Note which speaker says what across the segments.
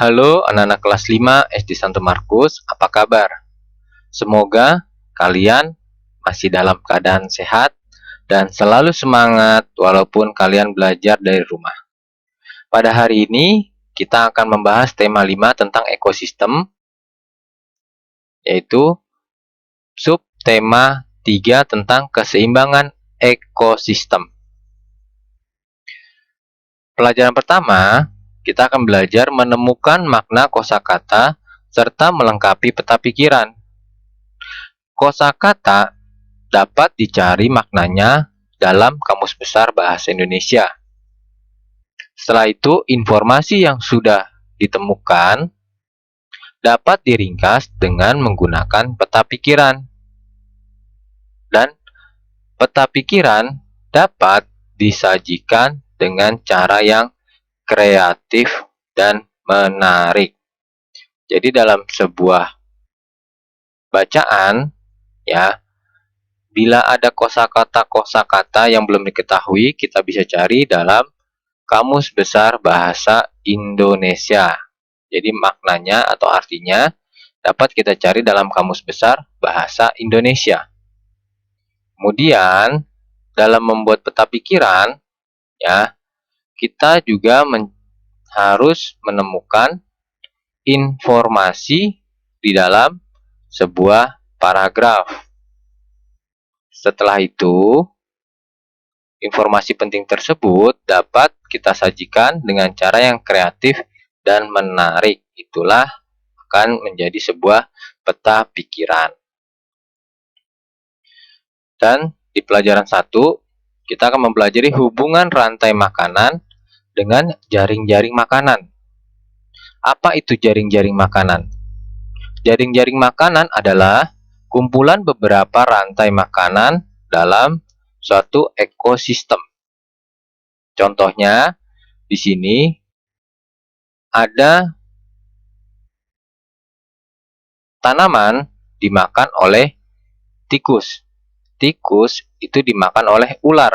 Speaker 1: Halo anak-anak kelas 5 SD Santo Markus, apa kabar? Semoga kalian masih dalam keadaan sehat dan selalu semangat walaupun kalian belajar dari rumah. Pada hari ini, kita akan membahas tema 5 tentang ekosistem, yaitu subtema 3 tentang keseimbangan ekosistem. Pelajaran pertama, kita akan belajar menemukan makna kosakata serta melengkapi peta pikiran. Kosakata dapat dicari maknanya dalam Kamus Besar Bahasa Indonesia. Setelah itu, informasi yang sudah ditemukan dapat diringkas dengan menggunakan peta pikiran. Dan peta pikiran dapat disajikan dengan cara yang kreatif dan menarik. Jadi dalam sebuah bacaan, ya, bila ada kosakata-kosakata yang belum diketahui, kita bisa cari dalam Kamus Besar Bahasa Indonesia. Jadi maknanya atau artinya dapat kita cari dalam Kamus Besar Bahasa Indonesia. Kemudian, dalam membuat peta pikiran, ya, kita juga harus menemukan informasi di dalam sebuah paragraf. Setelah itu, informasi penting tersebut dapat kita sajikan dengan cara yang kreatif dan menarik. Itulah akan menjadi sebuah peta pikiran. Dan di pelajaran 1, kita akan mempelajari hubungan rantai makanan dengan jaring-jaring makanan. Apa itu jaring-jaring makanan? Jaring-jaring makanan adalah kumpulan beberapa rantai makanan dalam suatu ekosistem. Contohnya, di sini ada tanaman dimakan oleh tikus. Tikus itu dimakan oleh ular.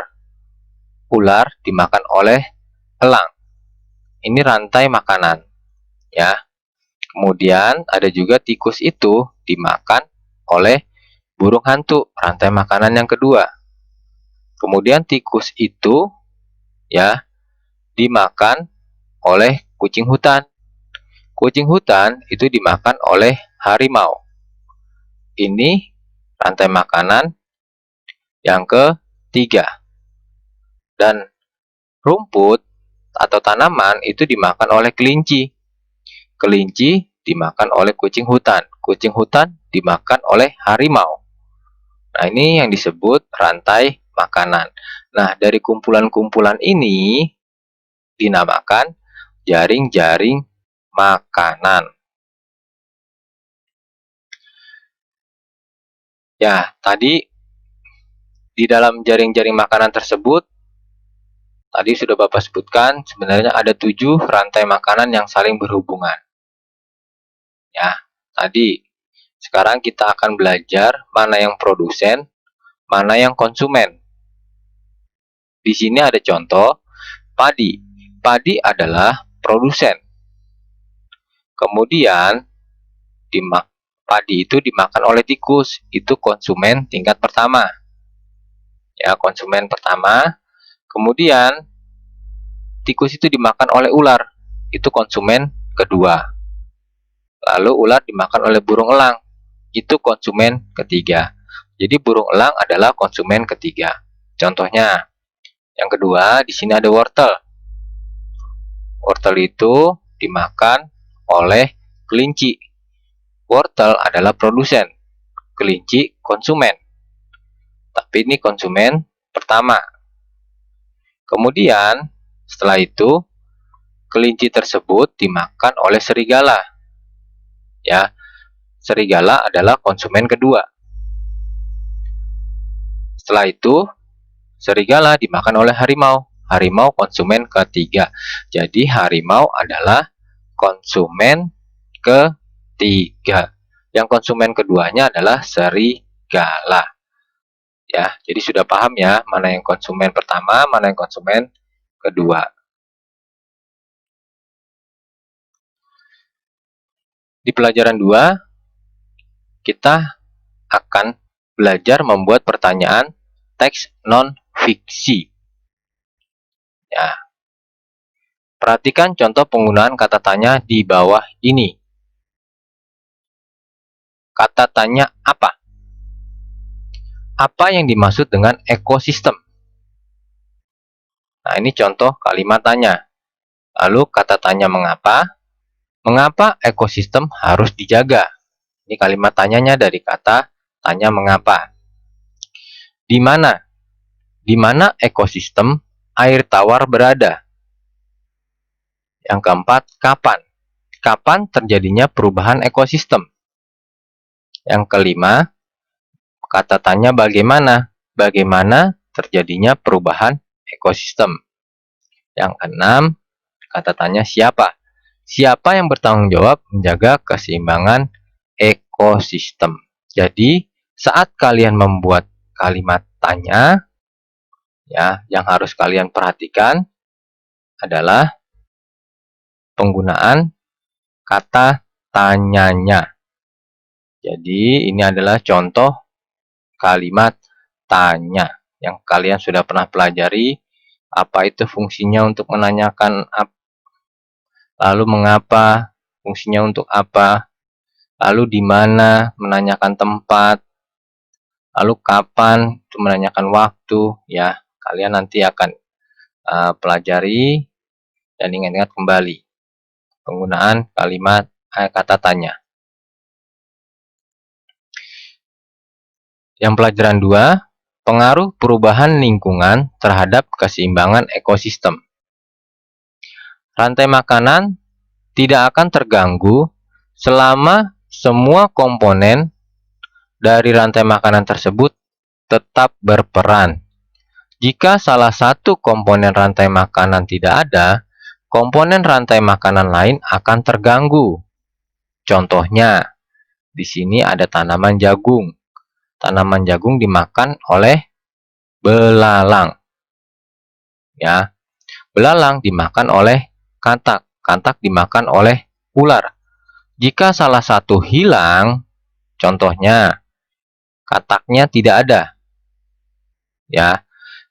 Speaker 1: Ular dimakan oleh elang. Ini rantai makanan, ya. Kemudian ada juga tikus itu dimakan oleh burung hantu, rantai makanan yang kedua. Kemudian tikus itu, ya, dimakan oleh kucing hutan. Kucing hutan itu dimakan oleh harimau. Ini rantai makanan yang ketiga. Dan rumput atau tanaman itu dimakan oleh kelinci. Kelinci dimakan oleh kucing hutan. Kucing hutan dimakan oleh harimau. Nah, ini yang disebut rantai makanan. Nah, dari kumpulan-kumpulan ini dinamakan jaring-jaring makanan. Ya, tadi di dalam jaring-jaring makanan tersebut, tadi sudah Bapak sebutkan, sebenarnya ada 7 rantai makanan yang saling berhubungan. Ya, tadi. Sekarang kita akan belajar mana yang produsen, mana yang konsumen. Di sini ada contoh, padi. Padi adalah produsen. Kemudian, padi itu dimakan oleh tikus. Itu konsumen tingkat pertama. Ya, konsumen pertama. Kemudian, tikus itu dimakan oleh ular. Itu konsumen kedua. Lalu ular dimakan oleh burung elang. Itu konsumen ketiga. Jadi burung elang adalah konsumen ketiga. Contohnya, yang kedua, di sini ada wortel. Wortel itu dimakan oleh kelinci. Wortel adalah produsen. Kelinci konsumen. Tapi ini konsumen pertama. Kemudian, setelah itu, kelinci tersebut dimakan oleh serigala. Ya, serigala adalah konsumen kedua. Setelah itu, serigala dimakan oleh harimau. Harimau konsumen ketiga. Jadi harimau adalah konsumen ketiga. Yang konsumen keduanya adalah serigala. Ya, jadi sudah paham ya mana yang konsumen pertama, mana yang konsumen kedua. Di pelajaran 2, kita akan belajar membuat pertanyaan teks non-fiksi. Ya. Perhatikan contoh penggunaan kata tanya di bawah ini. Kata tanya apa? Apa yang dimaksud dengan ekosistem? Nah, ini contoh kalimat tanya. Lalu kata tanya mengapa? Mengapa ekosistem harus dijaga? Ini kalimat tanyanya dari kata tanya mengapa. Di mana? Di mana ekosistem air tawar berada? Yang keempat, kapan? Kapan terjadinya perubahan ekosistem? Yang kelima, kata tanya bagaimana? Bagaimana terjadinya perubahan ekosistem? Yang keenam, kata tanya siapa? Siapa yang bertanggung jawab menjaga keseimbangan ekosistem? Jadi, saat kalian membuat kalimat tanya, ya, yang harus kalian perhatikan adalah penggunaan kata tanyanya. Jadi, ini adalah contoh kalimat tanya yang kalian sudah pernah pelajari. Apa itu fungsinya untuk menanyakan, lalu mengapa, fungsinya untuk apa, lalu di mana, menanyakan tempat, lalu kapan, itu menanyakan waktu. Ya, kalian nanti akan pelajari dan ingat-ingat kembali penggunaan kalimat kata tanya. Yang pelajaran 2, pengaruh perubahan lingkungan terhadap keseimbangan ekosistem. Rantai makanan tidak akan terganggu selama semua komponen dari rantai makanan tersebut tetap berperan. Jika salah satu komponen rantai makanan tidak ada, komponen rantai makanan lain akan terganggu. Contohnya, di sini ada tanaman jagung. Tanaman jagung dimakan oleh belalang. Ya, belalang dimakan oleh katak. Katak dimakan oleh ular. Jika salah satu hilang, contohnya kataknya tidak ada. Ya,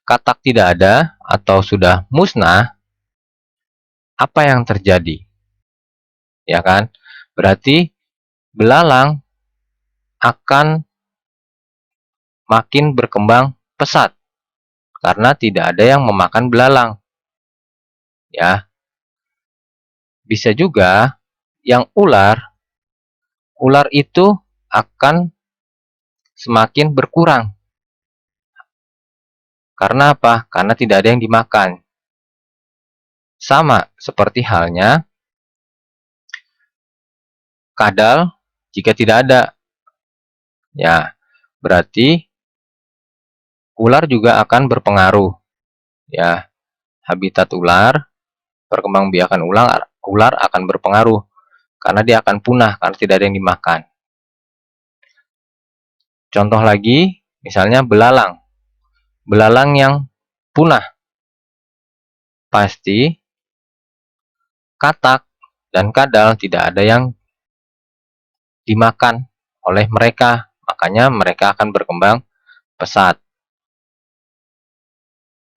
Speaker 1: katak tidak ada atau sudah musnah, apa yang terjadi? Ya kan? Berarti belalang akan makin berkembang pesat karena tidak ada yang memakan belalang. Ya. Bisa juga yang ular itu akan semakin berkurang. Karena apa? Karena tidak ada yang dimakan. Sama seperti halnya kadal jika tidak ada. Ya, berarti ular juga akan berpengaruh. Ya, habitat ular, perkembangbiakan ular akan berpengaruh karena dia akan punah karena tidak ada yang dimakan. Contoh lagi, misalnya belalang. Belalang yang punah, pasti katak dan kadal tidak ada yang dimakan oleh mereka. Makanya mereka akan berkembang pesat.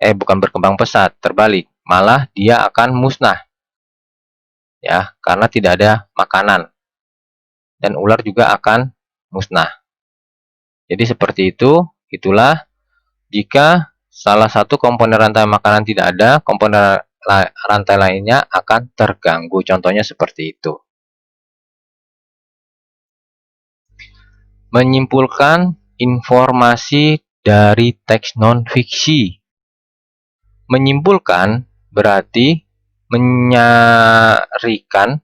Speaker 1: Bukan berkembang pesat, terbalik. Malah dia akan musnah. Ya, karena tidak ada makanan. Dan ular juga akan musnah. Jadi seperti itu, itulah jika salah satu komponen rantai makanan tidak ada, komponen rantai lainnya akan terganggu. Contohnya seperti itu. Menyimpulkan informasi dari teks non-fiksi. Menyimpulkan berarti menyarikan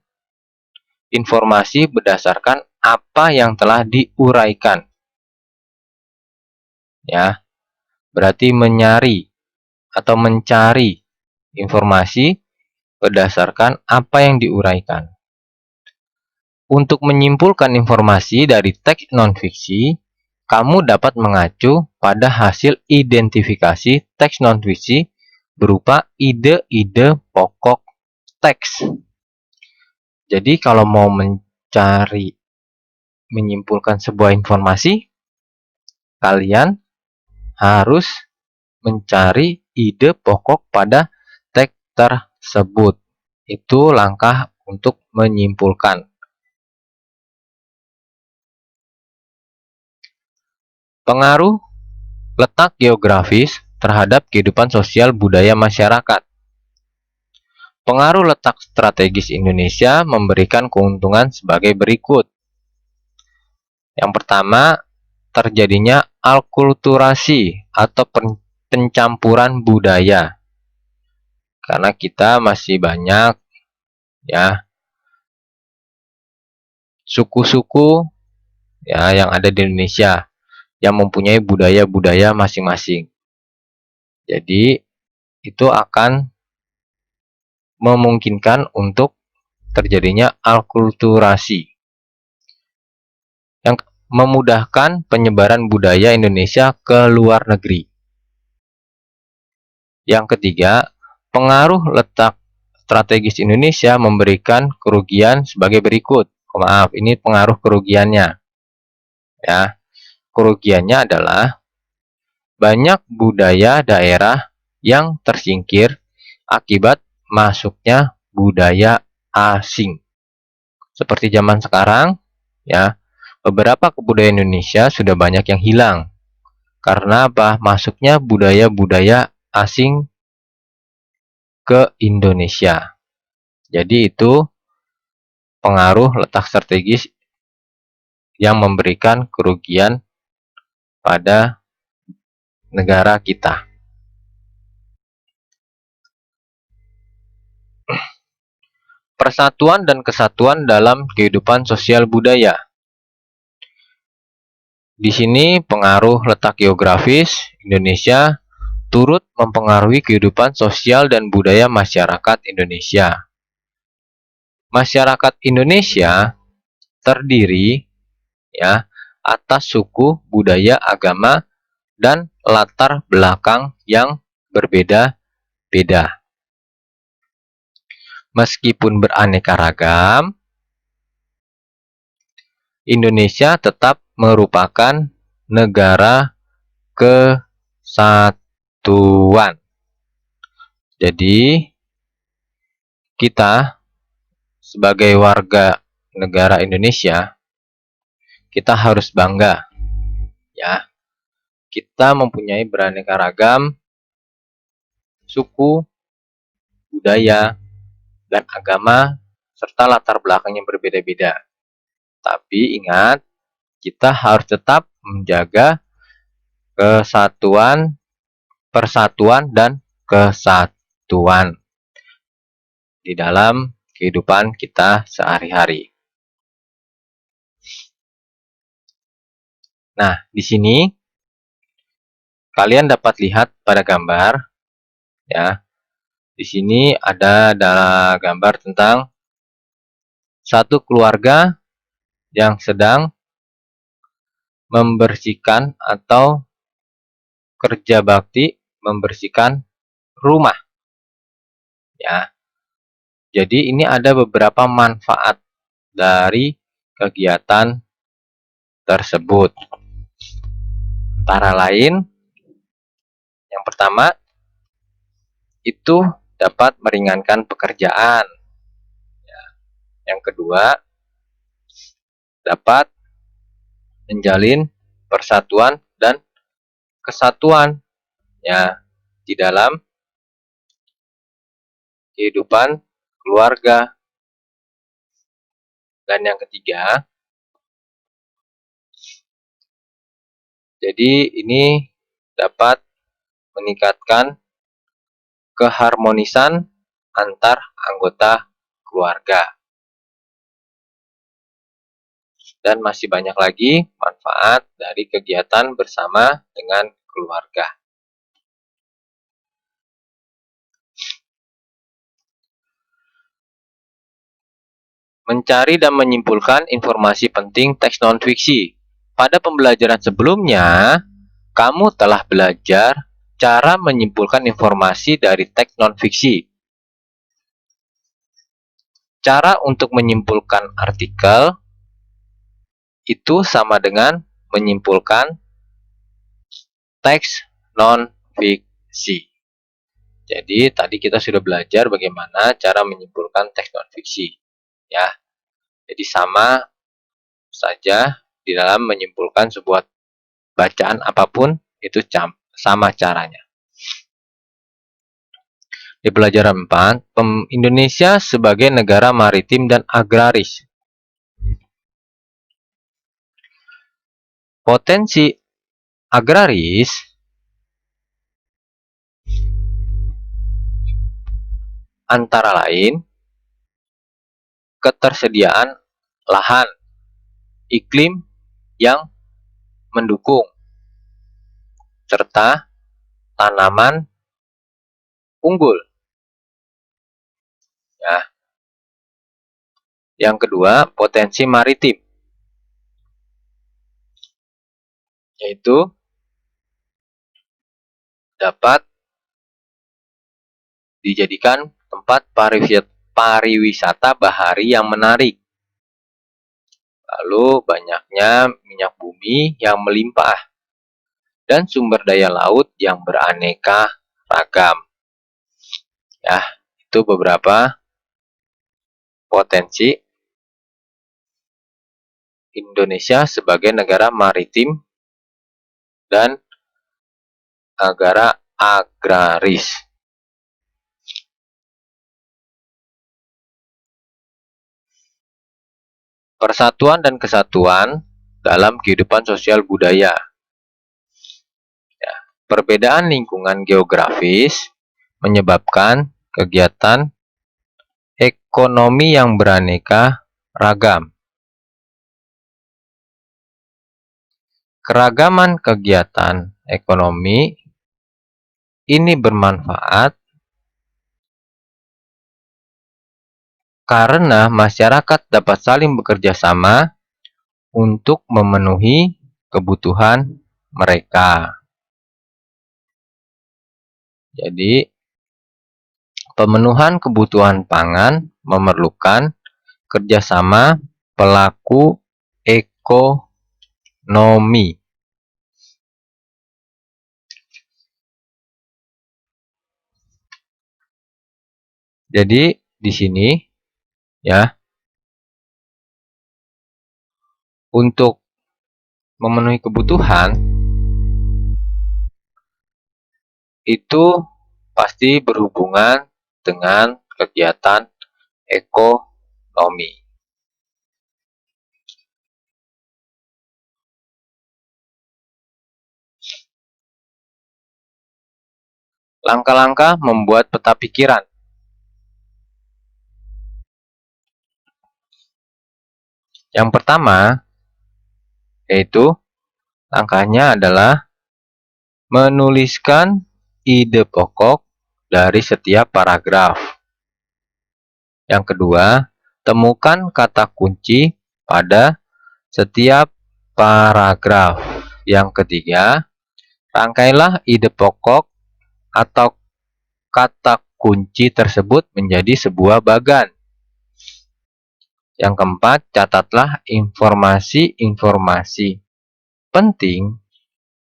Speaker 1: informasi berdasarkan apa yang telah diuraikan. Ya, berarti mencari informasi berdasarkan apa yang diuraikan. Untuk menyimpulkan informasi dari teks non-fiksi, kamu dapat mengacu pada hasil identifikasi teks non-fiksi berupa ide-ide pokok teks. Jadi kalau mau menyimpulkan sebuah informasi, kalian harus mencari ide pokok pada teks tersebut. Itu langkah untuk menyimpulkan. Pengaruh letak geografis terhadap kehidupan sosial budaya masyarakat. Pengaruh letak strategis Indonesia memberikan keuntungan sebagai berikut. Yang pertama, terjadinya alkulturasi atau pencampuran budaya. Karena kita masih banyak ya suku-suku ya yang ada di Indonesia yang mempunyai budaya-budaya masing-masing. Jadi itu akan memungkinkan untuk terjadinya alkulturasi yang memudahkan penyebaran budaya Indonesia ke luar negeri. Yang ketiga, pengaruh letak strategis Indonesia memberikan kerugian sebagai berikut. Maaf, ini pengaruh kerugiannya. Ya, kerugiannya adalah banyak budaya daerah yang tersingkir akibat masuknya budaya asing. Seperti zaman sekarang, ya, beberapa kebudayaan Indonesia sudah banyak yang hilang. Karena apa? Masuknya budaya-budaya asing ke Indonesia. Jadi itu pengaruh letak strategis yang memberikan kerugian pada negara kita. Persatuan dan kesatuan dalam kehidupan sosial budaya. Di sini pengaruh letak geografis Indonesia turut mempengaruhi kehidupan sosial dan budaya masyarakat Indonesia. Masyarakat Indonesia terdiri ya atas suku, budaya, agama, dan latar belakang yang berbeda-beda. Meskipun beraneka ragam, Indonesia tetap merupakan negara kesatuan. Jadi, kita sebagai warga negara Indonesia, kita harus bangga ya. Kita mempunyai beraneka ragam suku, budaya, dan agama serta latar belakang yang berbeda-beda. Tapi ingat, kita harus tetap menjaga kesatuan, persatuan, dan kesatuan di dalam kehidupan kita sehari-hari. Nah, di sini kalian dapat lihat pada gambar ya. Di sini ada gambar tentang satu keluarga yang sedang membersihkan atau kerja bakti membersihkan rumah. Ya. Jadi ini ada beberapa manfaat dari kegiatan tersebut. Antara lain, yang pertama itu dapat meringankan pekerjaan. Ya. Yang kedua, dapat menjalin persatuan dan kesatuan ya di dalam kehidupan keluarga. Dan yang ketiga, jadi ini dapat meningkatkan keharmonisan antar anggota keluarga. Dan masih banyak lagi manfaat dari kegiatan bersama dengan keluarga. Mencari dan menyimpulkan informasi penting teks non-fiksi. Pada pembelajaran sebelumnya, kamu telah belajar cara menyimpulkan informasi dari teks non-fiksi. Cara untuk menyimpulkan artikel itu sama dengan menyimpulkan teks non-fiksi. Jadi tadi kita sudah belajar bagaimana cara menyimpulkan teks non-fiksi, ya. Jadi sama saja di dalam menyimpulkan sebuah bacaan apapun itu sama caranya. Di pelajaran 4, Indonesia sebagai negara maritim dan agraris. Potensi agraris antara lain ketersediaan lahan, iklim yang mendukung, serta tanaman unggul. Ya. Yang kedua, potensi maritim, yaitu dapat dijadikan tempat pariwisata bahari yang menarik. Lalu banyaknya minyak bumi yang melimpah dan sumber daya laut yang beraneka ragam. Ya, itu beberapa potensi Indonesia sebagai negara maritim dan negara agraris. Persatuan dan kesatuan dalam kehidupan sosial budaya. Ya, perbedaan lingkungan geografis menyebabkan kegiatan ekonomi yang beraneka ragam. Keragaman kegiatan ekonomi ini bermanfaat karena masyarakat dapat saling bekerja sama untuk memenuhi kebutuhan mereka. Jadi, pemenuhan kebutuhan pangan memerlukan kerjasama pelaku ekonomi. Jadi di sini ya, untuk memenuhi kebutuhan itu pasti berhubungan dengan kegiatan ekonomi. Langkah-langkah membuat peta pikiran. Yang pertama, yaitu langkahnya adalah menuliskan ide pokok dari setiap paragraf. Yang kedua, temukan kata kunci pada setiap paragraf. Yang ketiga, rangkailah ide pokok atau kata kunci tersebut menjadi sebuah bagan. Yang keempat, catatlah informasi-informasi penting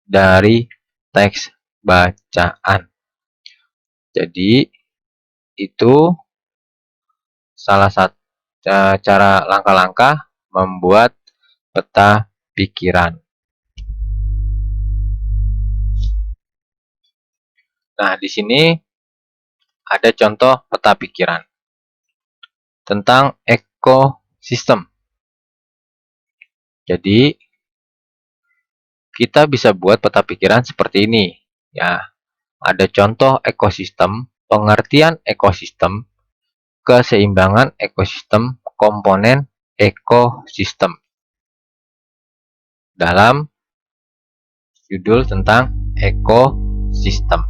Speaker 1: dari teks bacaan. Jadi, itu salah satu cara langkah-langkah membuat peta pikiran. Nah, di sini ada contoh peta pikiran tentang ekosistem. Jadi, kita bisa buat peta pikiran seperti ini. Ya, ada contoh ekosistem, pengertian ekosistem, keseimbangan ekosistem, komponen ekosistem. Dalam judul tentang ekosistem.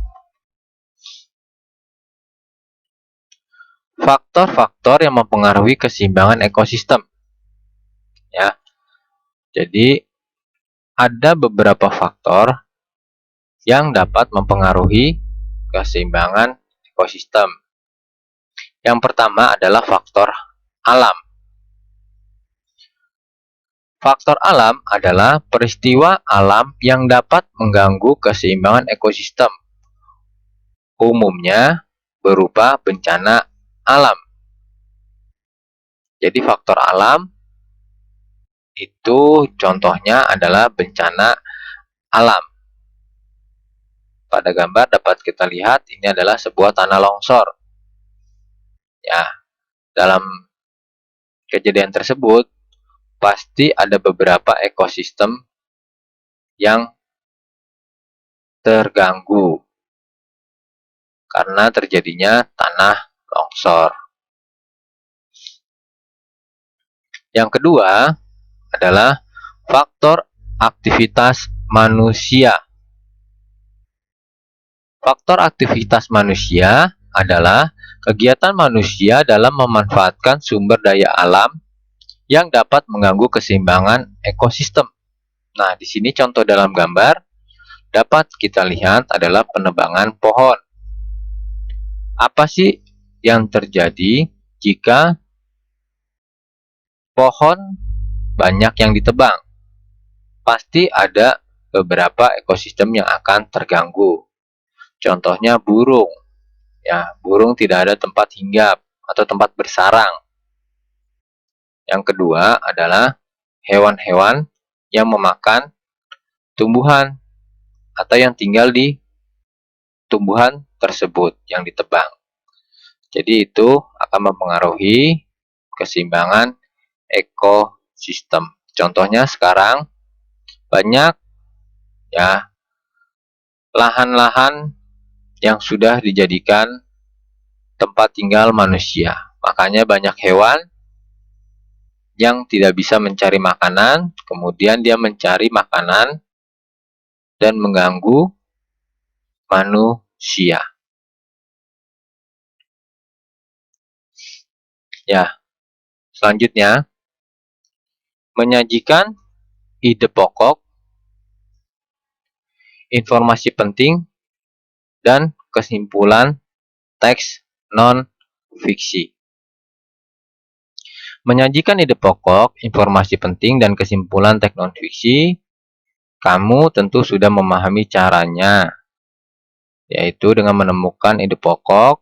Speaker 1: Faktor-faktor yang mempengaruhi keseimbangan ekosistem. Ya. Jadi ada beberapa faktor yang dapat mempengaruhi keseimbangan ekosistem. Yang pertama adalah faktor alam. Faktor alam adalah peristiwa alam yang dapat mengganggu keseimbangan ekosistem, umumnya berupa bencana alam. Jadi faktor alam itu contohnya adalah bencana alam. Pada gambar dapat kita lihat ini adalah sebuah tanah longsor. Ya, dalam kejadian tersebut pasti ada beberapa ekosistem yang terganggu karena terjadinya tanah longsor. Yang kedua adalah faktor aktivitas manusia. Faktor aktivitas manusia adalah kegiatan manusia dalam memanfaatkan sumber daya alam yang dapat mengganggu keseimbangan ekosistem. Nah, di sini contoh dalam gambar dapat kita lihat adalah penebangan pohon. Apa sih yang terjadi jika pohon banyak yang ditebang? Pasti ada beberapa ekosistem yang akan terganggu. Contohnya burung. Ya, burung tidak ada tempat hinggap atau tempat bersarang. Yang kedua adalah hewan-hewan yang memakan tumbuhan atau yang tinggal di tumbuhan tersebut yang ditebang. Jadi itu akan mempengaruhi keseimbangan ekosistem. Contohnya sekarang banyak ya lahan-lahan yang sudah dijadikan tempat tinggal manusia. Makanya banyak hewan yang tidak bisa mencari makanan, kemudian dia mencari makanan dan mengganggu manusia. Ya, selanjutnya menyajikan ide pokok, informasi penting, dan kesimpulan teks non-fiksi. Menyajikan ide pokok, informasi penting, dan kesimpulan teks non-fiksi, kamu tentu sudah memahami caranya, yaitu dengan menemukan ide pokok,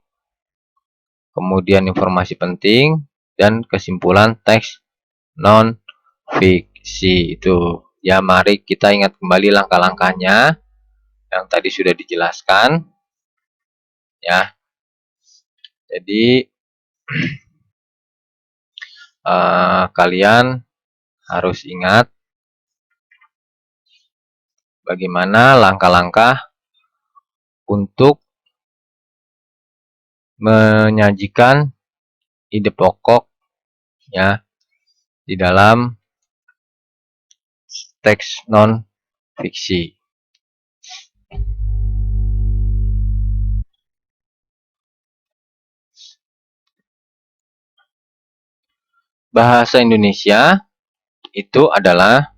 Speaker 1: kemudian informasi penting, dan kesimpulan teks non-fiksi. Itu ya, mari kita ingat kembali langkah-langkahnya yang tadi sudah dijelaskan. Ya, jadi kalian harus ingat bagaimana langkah-langkah untuk menyajikan ide pokok ya di dalam teks non-fiksi. Bahasa Indonesia itu adalah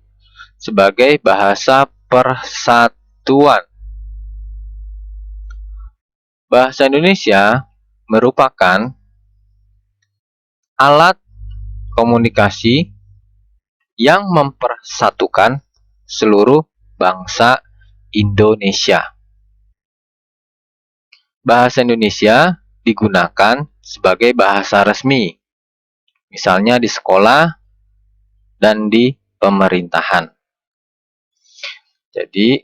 Speaker 1: sebagai bahasa persatuan. Bahasa Indonesia merupakan alat komunikasi yang mempersatukan seluruh bangsa Indonesia. Bahasa Indonesia digunakan sebagai bahasa resmi, misalnya di sekolah dan di pemerintahan. Jadi,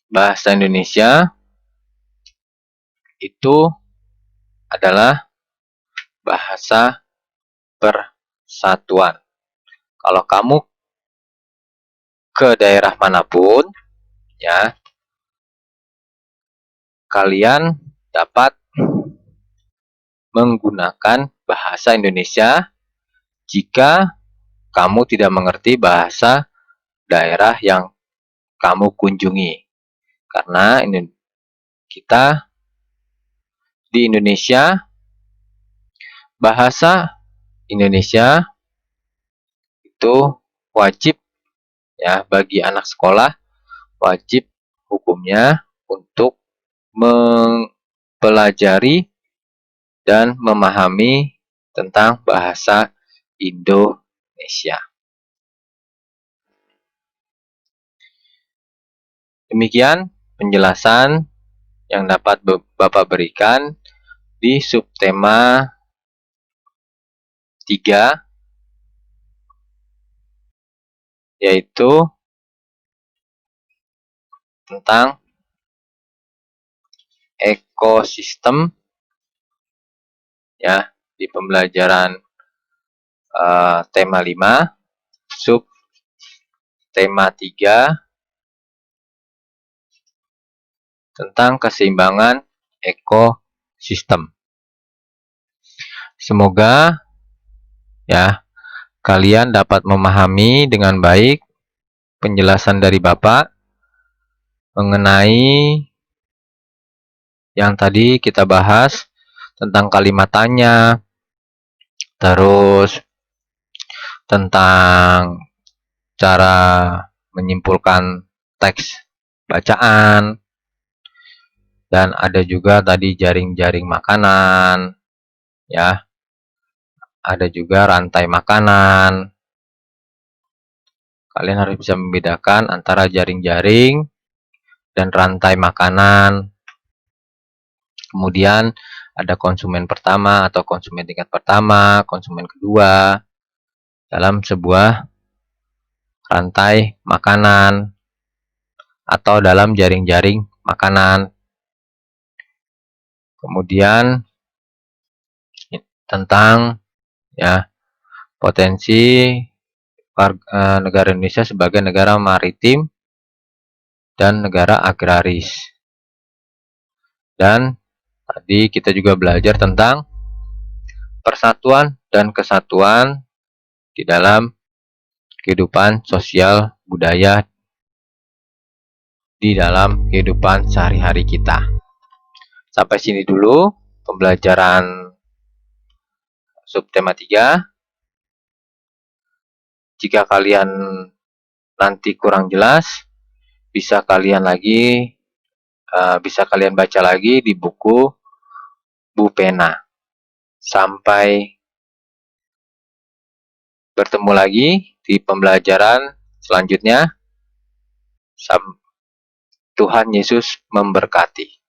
Speaker 1: bahasa Indonesia itu adalah bahasa persatuan. Kalau kamu ke daerah manapun, ya, kalian dapat menggunakan bahasa Indonesia jika kamu tidak mengerti bahasa daerah yang kamu kunjungi. Karena ini kita di Indonesia, bahasa Indonesia itu wajib ya bagi anak sekolah, wajib hukumnya untuk mempelajari dan memahami tentang bahasa Indonesia. Indonesia. Demikian penjelasan yang dapat Bapak berikan di subtema 3, yaitu tentang ekosistem, ya, di pembelajaran tema 5, sub tema 3 tentang keseimbangan ekosistem. Semoga ya kalian dapat memahami dengan baik penjelasan dari Bapak mengenai yang tadi kita bahas tentang kalimat tanya, terus tentang cara menyimpulkan teks bacaan, dan ada juga tadi jaring-jaring makanan, ya, ada juga rantai makanan. Kalian harus bisa membedakan antara jaring-jaring dan rantai makanan. Kemudian ada konsumen pertama atau konsumen tingkat pertama, konsumen kedua dalam sebuah rantai makanan atau dalam jaring-jaring makanan. Kemudian tentang ya potensi negara Indonesia sebagai negara maritim dan negara agraris. Dan tadi kita juga belajar tentang persatuan dan kesatuan di dalam kehidupan sosial budaya di dalam kehidupan sehari-hari kita. Sampai sini dulu pembelajaran subtema 3. Jika kalian nanti kurang jelas, bisa kalian baca lagi di buku Bu Pena. Sampai bertemu lagi di pembelajaran selanjutnya. Tuhan Yesus memberkati.